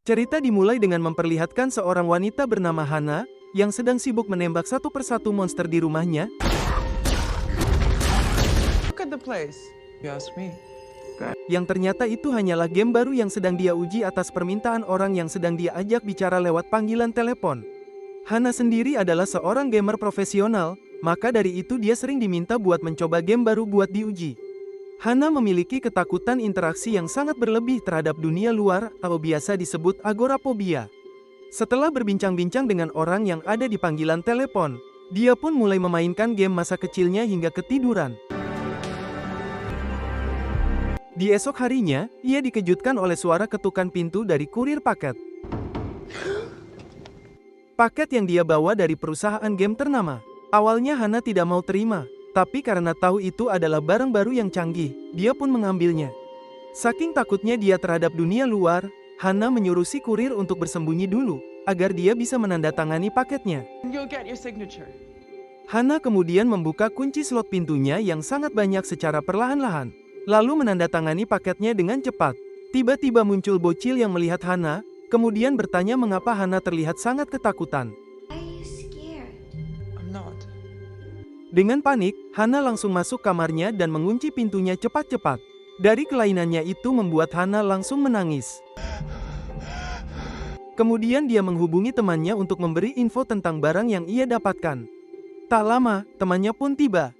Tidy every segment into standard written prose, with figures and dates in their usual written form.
Cerita dimulai dengan memperlihatkan seorang wanita bernama Hana, yang sedang sibuk menembak satu persatu monster di rumahnya. Look at the place. You ask me. Yang ternyata itu hanyalah game baru yang sedang dia uji atas permintaan orang yang sedang dia ajak bicara lewat panggilan telepon. Hana sendiri adalah seorang gamer profesional, maka dari itu dia sering diminta buat mencoba game baru buat diuji. Hana memiliki ketakutan interaksi yang sangat berlebih terhadap dunia luar atau biasa disebut agorafobia. Setelah berbincang-bincang dengan orang yang ada di panggilan telepon, dia pun mulai memainkan game masa kecilnya hingga ketiduran. Di esok harinya, ia dikejutkan oleh suara ketukan pintu dari kurir paket. Paket yang dia bawa dari perusahaan game ternama. Awalnya Hana tidak mau terima, tapi karena tahu itu adalah barang baru yang canggih, dia pun mengambilnya. Saking takutnya dia terhadap dunia luar, Hana menyuruh si kurir untuk bersembunyi dulu, agar dia bisa menandatangani paketnya. You'll get your signature. Hana kemudian membuka kunci slot pintunya yang sangat banyak secara perlahan-lahan, lalu menandatangani paketnya dengan cepat. Tiba-tiba muncul bocil yang melihat Hana, kemudian bertanya mengapa Hana terlihat sangat ketakutan. I'm not. Dengan panik, Hana langsung masuk kamarnya dan mengunci pintunya cepat-cepat. Dari kelainannya itu membuat Hana langsung menangis. Kemudian dia menghubungi temannya untuk memberi info tentang barang yang ia dapatkan. Tak lama, temannya pun tiba.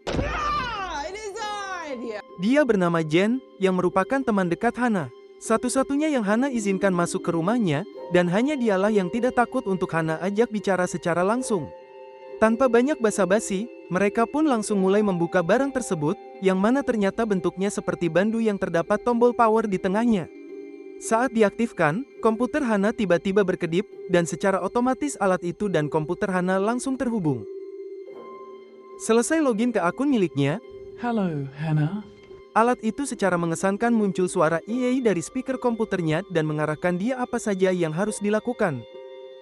It is I! Dia bernama Jen, yang merupakan teman dekat Hana. Satu-satunya yang Hana izinkan masuk ke rumahnya, dan hanya dialah yang tidak takut untuk Hana ajak bicara secara langsung. Tanpa banyak basa-basi, mereka pun langsung mulai membuka barang tersebut, yang mana ternyata bentuknya seperti bandu yang terdapat tombol power di tengahnya. Saat diaktifkan, komputer Hana tiba-tiba berkedip, dan secara otomatis alat itu dan komputer Hana langsung terhubung. Selesai login ke akun miliknya, Hello, Hannah. alat itu secara mengesankan muncul suara EA dari speaker komputernya dan mengarahkan dia apa saja yang harus dilakukan.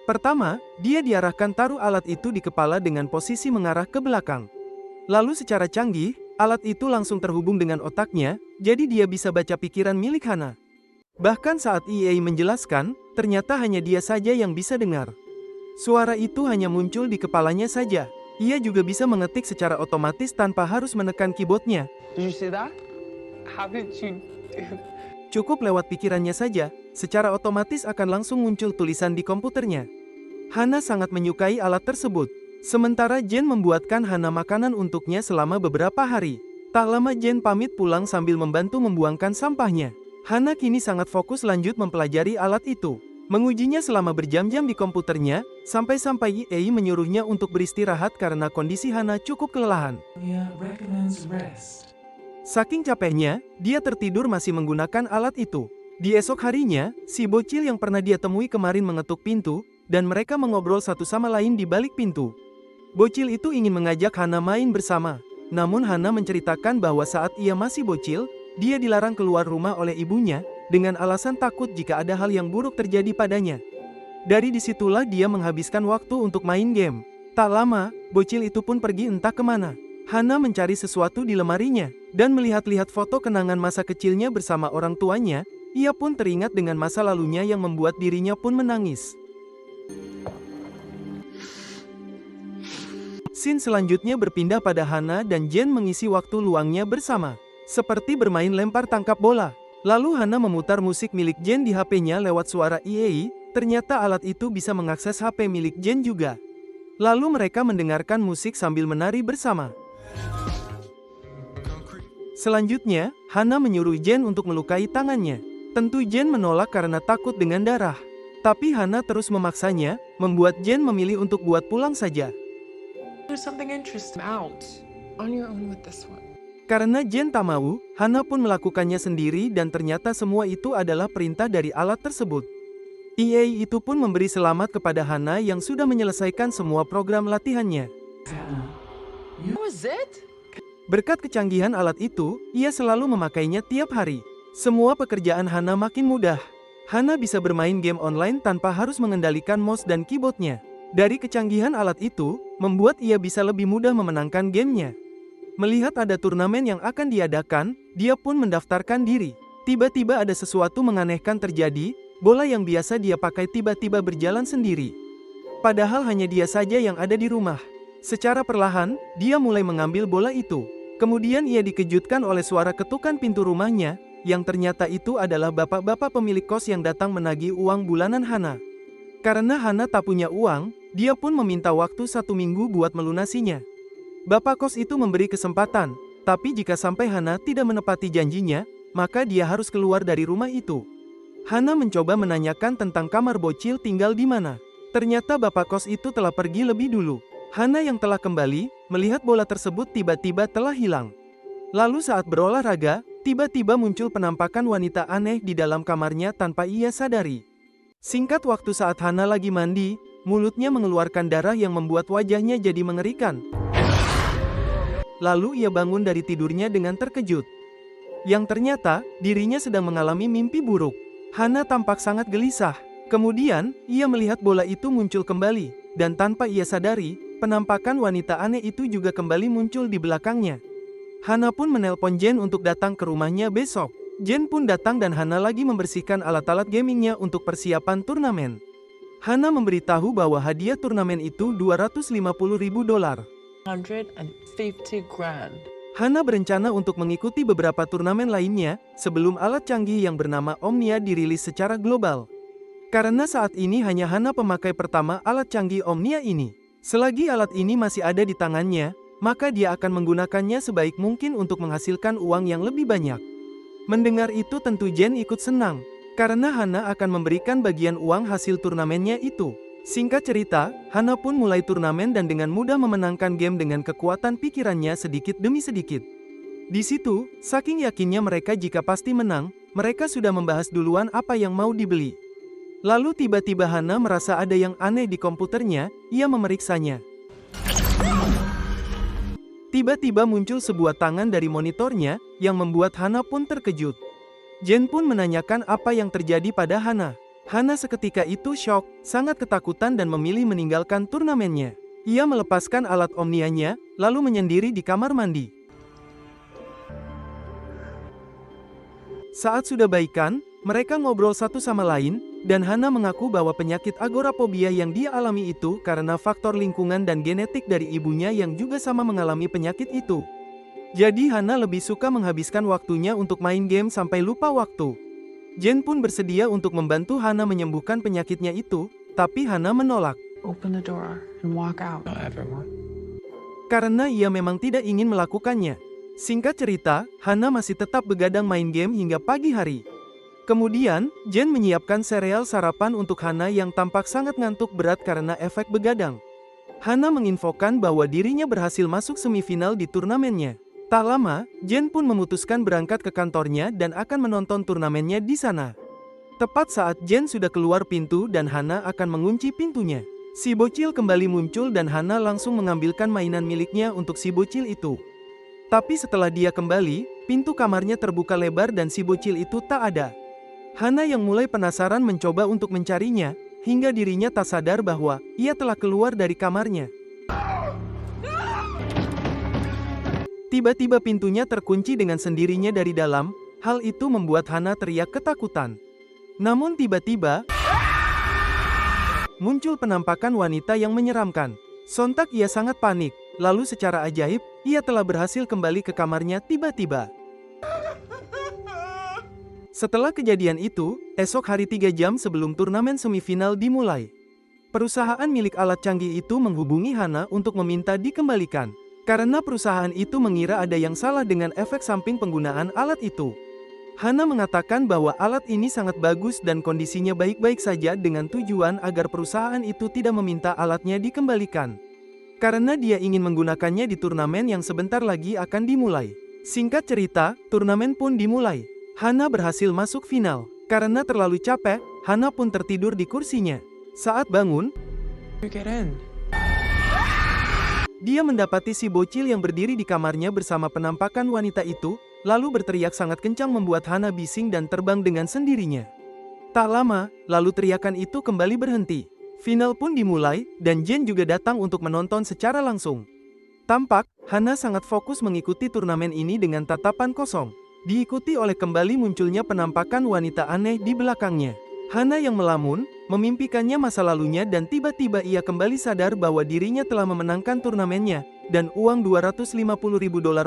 Pertama, dia diarahkan taruh alat itu di kepala dengan posisi mengarah ke belakang. Lalu secara canggih, alat itu langsung terhubung dengan otaknya, jadi dia bisa baca pikiran milik Hana. Bahkan saat EA menjelaskan, ternyata hanya dia saja yang bisa dengar. Suara itu hanya muncul di kepalanya saja. Ia juga bisa mengetik secara otomatis tanpa harus menekan keyboardnya. Did you see that? How did you do? Cukup lewat pikirannya saja, secara otomatis akan langsung muncul tulisan di komputernya. Hana sangat menyukai alat tersebut. Sementara Jen membuatkan Hana makanan untuknya selama beberapa hari. Tak lama Jen pamit pulang sambil membantu membuangkan sampahnya. Hana kini sangat fokus lanjut mempelajari alat itu. Mengujinya selama berjam-jam di komputernya, sampai-sampai EA menyuruhnya untuk beristirahat karena kondisi Hana cukup kelelahan. Recommends rest. Saking capeknya, dia tertidur masih menggunakan alat itu. Di esok harinya, si bocil yang pernah dia temui kemarin mengetuk pintu, dan mereka mengobrol satu sama lain di balik pintu. Bocil itu ingin mengajak Hana main bersama. Namun Hana menceritakan bahwa saat ia masih bocil, dia dilarang keluar rumah oleh ibunya, dengan alasan takut jika ada hal yang buruk terjadi padanya. Dari disitulah dia menghabiskan waktu untuk main game. Tak lama, bocil itu pun pergi entah kemana. Hana mencari sesuatu di lemarinya, dan melihat-lihat foto kenangan masa kecilnya bersama orang tuanya, ia pun teringat dengan masa lalunya yang membuat dirinya pun menangis. Scene selanjutnya berpindah pada Hana dan Jen mengisi waktu luangnya bersama, seperti bermain lempar tangkap bola. Lalu Hana memutar musik milik Jen di HP-nya lewat suara EA, ternyata alat itu bisa mengakses HP milik Jen juga. Lalu mereka mendengarkan musik sambil menari bersama. Selanjutnya, Hana menyuruh Jen untuk melukai tangannya. Tentu Jen menolak karena takut dengan darah. Tapi Hana terus memaksanya, membuat Jen memilih untuk buat pulang saja. There's something interesting out. On your own with this one. Karena Jen tak mau, Hana pun melakukannya sendiri dan ternyata semua itu adalah perintah dari alat tersebut. EA itu pun memberi selamat kepada Hana yang sudah menyelesaikan semua program latihannya. How was it? Berkat kecanggihan alat itu, ia selalu memakainya tiap hari. Semua pekerjaan Hana makin mudah. Hana bisa bermain game online tanpa harus mengendalikan mouse dan keyboardnya. Dari kecanggihan alat itu, membuat ia bisa lebih mudah memenangkan gamenya. Melihat ada turnamen yang akan diadakan, dia pun mendaftarkan diri. Tiba-tiba ada sesuatu menganehkan terjadi, Bola yang biasa dia pakai tiba-tiba berjalan sendiri. Padahal hanya dia saja yang ada di rumah. Secara perlahan, dia mulai mengambil bola itu. Kemudian ia dikejutkan oleh suara ketukan pintu rumahnya, yang ternyata itu adalah bapak-bapak pemilik kos yang datang menagih uang bulanan Hana. Karena Hana tak punya uang, dia pun meminta waktu 1 minggu buat melunasinya. Bapak kos itu memberi kesempatan, tapi jika sampai Hana tidak menepati janjinya, maka dia harus keluar dari rumah itu. Hana mencoba menanyakan tentang kamar bocil tinggal di mana. Ternyata bapak kos itu telah pergi lebih dulu. Hana yang telah kembali, melihat bola tersebut tiba-tiba telah hilang. Lalu saat berolahraga, tiba-tiba muncul penampakan wanita aneh di dalam kamarnya tanpa ia sadari. Singkat waktu saat Hana lagi mandi, mulutnya mengeluarkan darah yang membuat wajahnya jadi mengerikan. Lalu ia bangun dari tidurnya dengan terkejut. Yang ternyata, dirinya sedang mengalami mimpi buruk. Hana tampak sangat gelisah. Kemudian, ia melihat bola itu muncul kembali, dan tanpa ia sadari, penampakan wanita aneh itu juga kembali muncul di belakangnya. Hana pun menelpon Jen untuk datang ke rumahnya besok. Jen pun datang dan Hana lagi membersihkan alat-alat gamingnya untuk persiapan turnamen. Hana memberitahu bahwa hadiah turnamen itu $250.000. 150 grand. Hana berencana untuk mengikuti beberapa turnamen lainnya, sebelum alat canggih yang bernama Omnia dirilis secara global. Karena saat ini hanya Hana pemakai pertama alat canggih Omnia ini. Selagi alat ini masih ada di tangannya, maka dia akan menggunakannya sebaik mungkin untuk menghasilkan uang yang lebih banyak. Mendengar itu tentu Jen ikut senang, karena Hana akan memberikan bagian uang hasil turnamennya itu. Singkat cerita, Hana pun mulai turnamen dan dengan mudah memenangkan game dengan kekuatan pikirannya sedikit demi sedikit. Di situ, saking yakinnya mereka jika pasti menang, mereka sudah membahas duluan apa yang mau dibeli. Lalu tiba-tiba Hana merasa ada yang aneh di komputernya, ia memeriksanya. Tiba-tiba muncul sebuah tangan dari monitornya, yang membuat Hana pun terkejut. Jen pun menanyakan apa yang terjadi pada Hana. Hana seketika itu syok, sangat ketakutan dan memilih meninggalkan turnamennya. Ia melepaskan alat Omnianya, lalu menyendiri di kamar mandi. Saat sudah baikan, mereka ngobrol satu sama lain, dan Hana mengaku bahwa penyakit agorafobia yang dia alami itu karena faktor lingkungan dan genetik dari ibunya yang juga sama mengalami penyakit itu. Jadi Hana lebih suka menghabiskan waktunya untuk main game sampai lupa waktu. Jen pun bersedia untuk membantu Hana menyembuhkan penyakitnya itu, tapi Hana menolak. Open the door and walk out. Not everyone. Karena ia memang tidak ingin melakukannya. Singkat cerita, Hana masih tetap begadang main game hingga pagi hari. Kemudian, Jen menyiapkan sereal sarapan untuk Hana yang tampak sangat ngantuk berat karena efek begadang. Hana menginfokan bahwa dirinya berhasil masuk semifinal di turnamennya. Tak lama, Jen pun memutuskan berangkat ke kantornya dan akan menonton turnamennya di sana. Tepat saat Jen sudah keluar pintu dan Hana akan mengunci pintunya. Si bocil kembali muncul dan Hana langsung mengambilkan mainan miliknya untuk si bocil itu. Tapi setelah dia kembali, pintu kamarnya terbuka lebar dan si bocil itu tak ada. Hana yang mulai penasaran mencoba untuk mencarinya, hingga dirinya tak sadar bahwa ia telah keluar dari kamarnya. Tiba-tiba pintunya terkunci dengan sendirinya dari dalam, hal itu membuat Hana teriak ketakutan. Namun tiba-tiba, muncul penampakan wanita yang menyeramkan. Sontak ia sangat panik, lalu secara ajaib, ia telah berhasil kembali ke kamarnya tiba-tiba. Setelah kejadian itu, esok hari 3 jam sebelum turnamen semifinal dimulai. Perusahaan milik alat canggih itu menghubungi Hana untuk meminta dikembalikan. Karena perusahaan itu mengira ada yang salah dengan efek samping penggunaan alat itu. Hana mengatakan bahwa alat ini sangat bagus dan kondisinya baik-baik saja dengan tujuan agar perusahaan itu tidak meminta alatnya dikembalikan. Karena dia ingin menggunakannya di turnamen yang sebentar lagi akan dimulai. Singkat cerita, turnamen pun dimulai. Hana berhasil masuk final. Karena terlalu capek, Hana pun tertidur di kursinya. Saat bangun, You get in. dia mendapati si bocil yang berdiri di kamarnya bersama penampakan wanita itu, lalu berteriak sangat kencang membuat Hana bising dan terbang dengan sendirinya. Tak lama, lalu teriakan itu kembali berhenti. Final pun dimulai, dan Jen juga datang untuk menonton secara langsung. Tampak, Hana sangat fokus mengikuti turnamen ini dengan tatapan kosong. Diikuti oleh kembali munculnya penampakan wanita aneh di belakangnya. Hana yang melamun, memimpikannya masa lalunya dan tiba-tiba ia kembali sadar bahwa dirinya telah memenangkan turnamennya, dan uang $250.000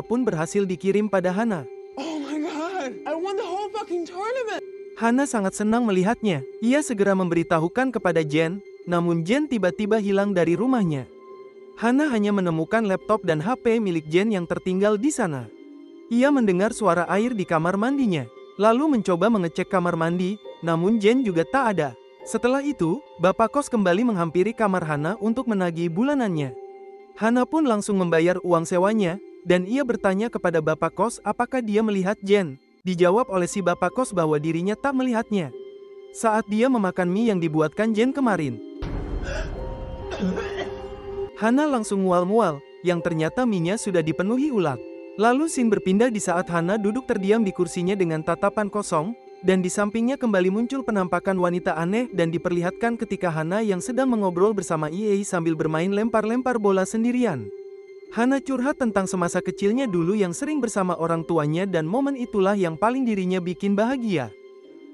pun berhasil dikirim pada Hana. Oh my god, I won the whole fucking tournament! Hana sangat senang melihatnya. Ia segera memberitahukan kepada Jen, namun Jen tiba-tiba hilang dari rumahnya. Hana hanya menemukan laptop dan HP milik Jen yang tertinggal di sana. Ia mendengar suara air di kamar mandinya, lalu mencoba mengecek kamar mandi, namun Jen juga tak ada. Setelah itu, Bapak kos kembali menghampiri kamar Hana untuk menagih bulanannya. Hana pun langsung membayar uang sewanya, dan ia bertanya kepada Bapak kos apakah dia melihat Jen. Dijawab oleh si Bapak kos bahwa dirinya tak melihatnya saat dia memakan mie yang dibuatkan Jen kemarin. Hana langsung mual-mual, yang ternyata mie-nya sudah dipenuhi ulat. Lalu scene berpindah di saat Hana duduk terdiam di kursinya dengan tatapan kosong, dan di sampingnya kembali muncul penampakan wanita aneh dan diperlihatkan ketika Hana yang sedang mengobrol bersama Ie sambil bermain lempar-lempar bola sendirian. Hana curhat tentang semasa kecilnya dulu yang sering bersama orang tuanya dan momen itulah yang paling dirinya bikin bahagia.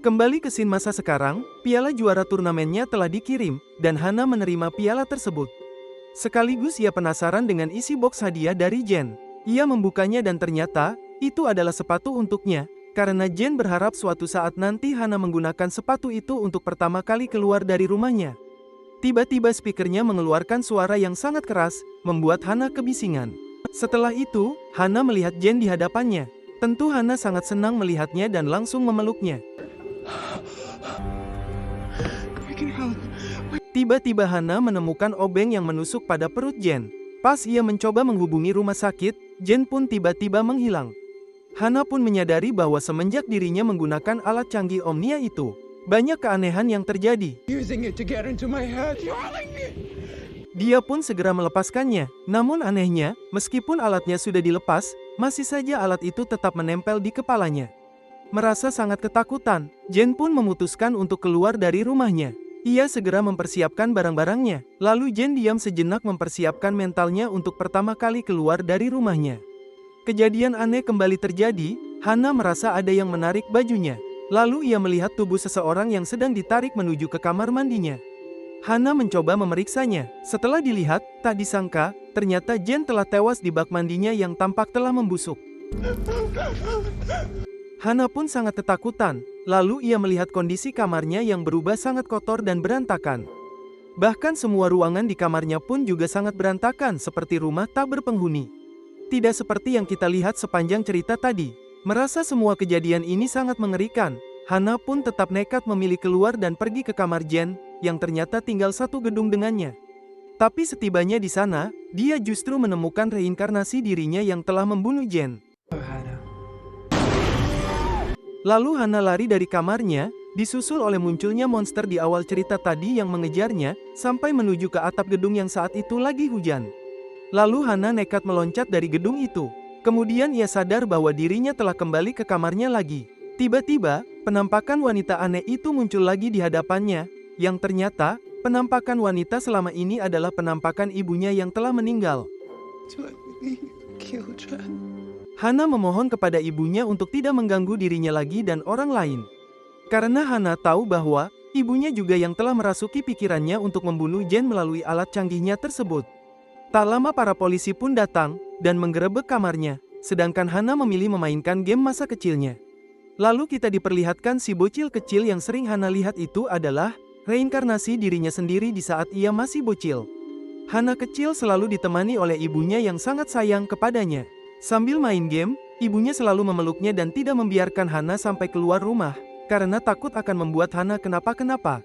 Kembali ke scene masa sekarang, piala juara turnamennya telah dikirim, dan Hana menerima piala tersebut. Sekaligus ia penasaran dengan isi box hadiah dari Jen. Ia membukanya dan ternyata, itu adalah sepatu untuknya, karena Jen berharap suatu saat nanti Hana menggunakan sepatu itu untuk pertama kali keluar dari rumahnya. Tiba-tiba speakernya mengeluarkan suara yang sangat keras, membuat Hana kebisingan. Setelah itu, Hana melihat Jen di hadapannya. Tentu Hana sangat senang melihatnya dan langsung memeluknya. Tiba-tiba Hana menemukan obeng yang menusuk pada perut Jen. Pas ia mencoba menghubungi rumah sakit, Jen pun tiba-tiba menghilang. Hana pun menyadari bahwa semenjak dirinya menggunakan alat canggih Omnia itu, banyak keanehan yang terjadi. Dia pun segera melepaskannya, namun anehnya, meskipun alatnya sudah dilepas, masih saja alat itu tetap menempel di kepalanya. Merasa sangat ketakutan, Jen pun memutuskan untuk keluar dari rumahnya. Ia segera mempersiapkan barang-barangnya, lalu Jen diam sejenak mempersiapkan mentalnya untuk pertama kali keluar dari rumahnya. Kejadian aneh kembali terjadi, Hana merasa ada yang menarik bajunya. Lalu ia melihat tubuh seseorang yang sedang ditarik menuju ke kamar mandinya. Hana mencoba memeriksanya. Setelah dilihat, tak disangka, ternyata Jen telah tewas di bak mandinya yang tampak telah membusuk. Hana pun sangat ketakutan, lalu ia melihat kondisi kamarnya yang berubah sangat kotor dan berantakan. Bahkan semua ruangan di kamarnya pun juga sangat berantakan seperti rumah tak berpenghuni. Tidak seperti yang kita lihat sepanjang cerita tadi. Merasa semua kejadian ini sangat mengerikan, Hana pun tetap nekat memilih keluar dan pergi ke kamar Jen, yang ternyata tinggal satu gedung dengannya. Tapi setibanya di sana, dia justru menemukan reinkarnasi dirinya yang telah membunuh Jen. Lalu Hana lari dari kamarnya, disusul oleh munculnya monster di awal cerita tadi yang mengejarnya, sampai menuju ke atap gedung yang saat itu lagi hujan. Lalu Hana nekat meloncat dari gedung itu. Kemudian ia sadar bahwa dirinya telah kembali ke kamarnya lagi. Tiba-tiba, penampakan wanita aneh itu muncul lagi di hadapannya, yang ternyata, penampakan wanita selama ini adalah penampakan ibunya yang telah meninggal. Hana memohon kepada ibunya untuk tidak mengganggu dirinya lagi dan orang lain. Karena Hana tahu bahwa, ibunya juga yang telah merasuki pikirannya untuk membunuh Jen melalui alat canggihnya tersebut. Tak lama para polisi pun datang, dan menggerebek kamarnya, sedangkan Hana memilih memainkan game masa kecilnya. Lalu kita diperlihatkan si bocil kecil yang sering Hana lihat itu adalah reinkarnasi dirinya sendiri di saat ia masih bocil. Hana kecil selalu ditemani oleh ibunya yang sangat sayang kepadanya. Sambil main game, ibunya selalu memeluknya dan tidak membiarkan Hana sampai keluar rumah, karena takut akan membuat Hana kenapa-kenapa.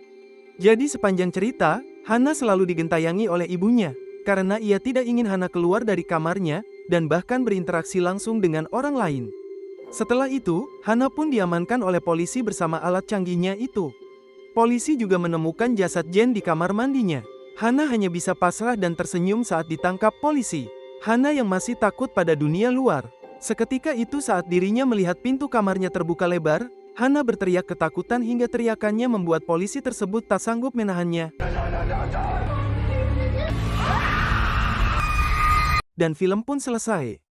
Jadi sepanjang cerita, Hana selalu digentayangi oleh ibunya, karena ia tidak ingin Hana keluar dari kamarnya, dan bahkan berinteraksi langsung dengan orang lain. Setelah itu, Hana pun diamankan oleh polisi bersama alat canggihnya itu. Polisi juga menemukan jasad Jen di kamar mandinya. Hana hanya bisa pasrah dan tersenyum saat ditangkap polisi. Hana yang masih takut pada dunia luar. Seketika itu saat dirinya melihat pintu kamarnya terbuka lebar, Hana berteriak ketakutan hingga teriakannya membuat polisi tersebut tak sanggup menahannya. Dan film pun selesai.